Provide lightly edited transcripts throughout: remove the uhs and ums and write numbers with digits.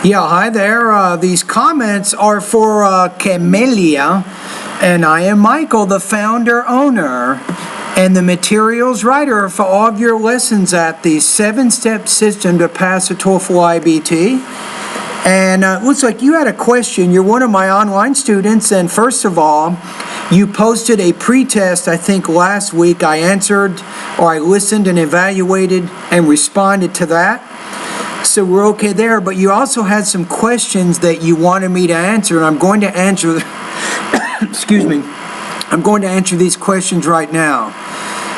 Yeah, hi there. These comments are for Camellia, and I am Michael, the founder, owner, and the materials writer for all of your lessons at the 7-step system to pass the TOEFL IBT. And it looks like you had a question. You're one of my online students, and first of all, you posted a pretest, I think, last week. I answered, or I listened and evaluated and responded to that. So we're okay there, but you also had some questions that you wanted me to answer, and I'm going to answer, excuse me, I'm going to answer these questions right now.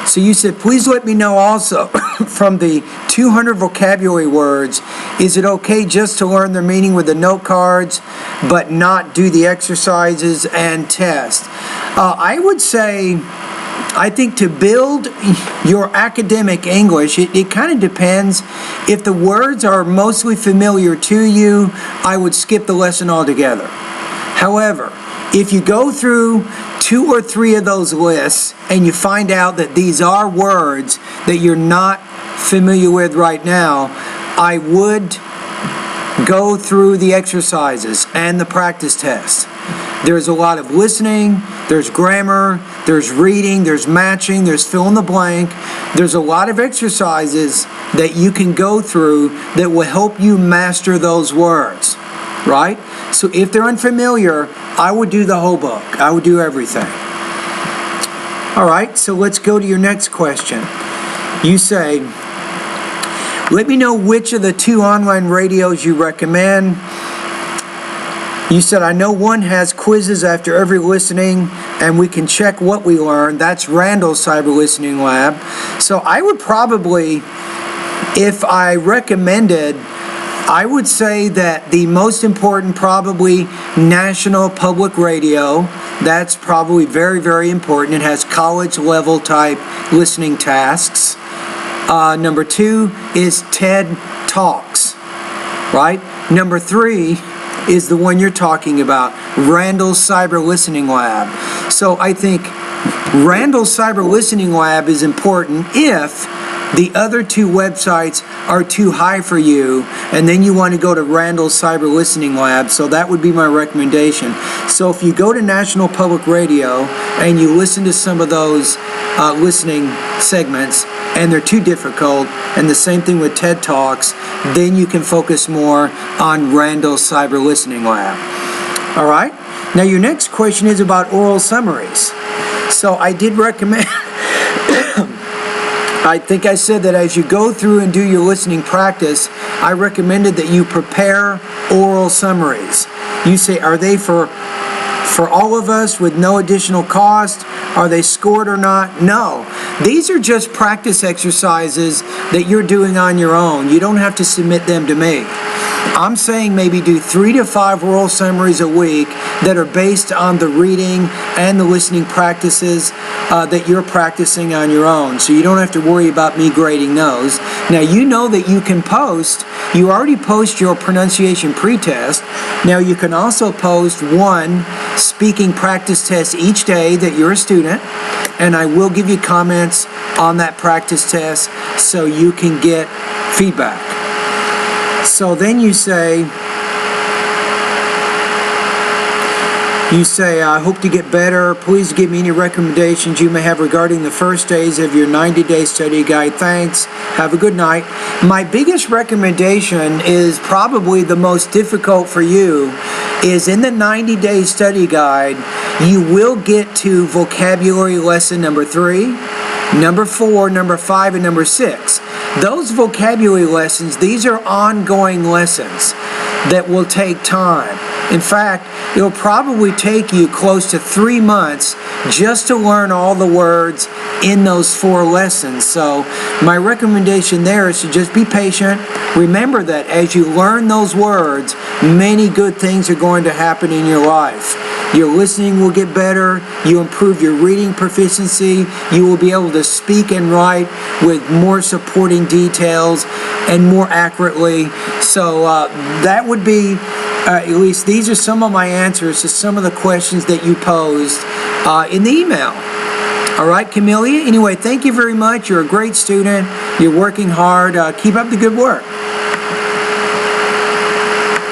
So you said, please let me know also, from the 200 vocabulary words, is it okay just to learn their meaning with the note cards, but not do the exercises and test? I would say, I think to build your academic English, it kind of depends. If the words are mostly familiar to you, I would skip the lesson altogether. However, if you go through 2 or 3 of those lists and you find out that these are words that you're not familiar with right now, I would go through the exercises and the practice tests. There's a lot of listening, there's grammar, there's reading, there's matching, there's fill in the blank. There's a lot of exercises that you can go through that will help you master those words, right? So if they're unfamiliar, I would do the whole book. I would do everything. All right, so let's go to your next question. You say, let me know which of the 2 online radios you recommend. You said, I know one has quizzes after every listening, and we can check what we learned. That's Randall's Cyber Listening Lab. So I would probably, if I recommended, I would say that the most important, probably National Public Radio. That's probably very, very important. It has college level type listening tasks. Number 2 is TED Talks, right? Number 3 is the one you're talking about, Randall's Cyber Listening Lab. So I think Randall's Cyber Listening Lab is important if the other 2 websites are too high for you, and then you want to go to Randall's Cyber Listening Lab, so that would be my recommendation. So if you go to National Public Radio and you listen to some of those listening segments, and they're too difficult, and the same thing with TED Talks, then you can focus more on Randall's Cyber Listening Lab. All right? Now your next question is about oral summaries. So I did recommend, I think I said that as you go through and do your listening practice, I recommended that you prepare oral summaries. You say, are they for all of us with no additional cost? Are they scored or not? No. These are just practice exercises that you're doing on your own. You don't have to submit them to me. I'm saying maybe do 3 to 5 oral summaries a week that are based on the reading and the listening practices that you're practicing on your own. So you don't have to worry about me grading those. Now you know that you can post, you already post your pronunciation pretest. Now you can also post 1 speaking practice test each day that you're a student, and I will give you comments on that practice test so you can get feedback. So then you say, I hope to get better. Please give me any recommendations you may have regarding the first days of your 90-day study guide. Thanks. Have a good night. My biggest recommendation is probably the most difficult for you is in the 90-day study guide, you will get to vocabulary lesson number 3, number 4, number 5, and number 6. Those vocabulary lessons, these are ongoing lessons that will take time. In fact, it'll probably take you close to 3 months just to learn all the words in those 4 lessons. So my recommendation there is to just be patient. Remember that as you learn those words, many good things are going to happen in your life. Your listening will get better, you improve your reading proficiency, you will be able to speak and write with more supporting details and more accurately. So that would be, at least these are some of my answers to some of the questions that you posed in the email. All right, Camellia? Anyway, thank you very much. You're a great student. You're working hard. Keep up the good work.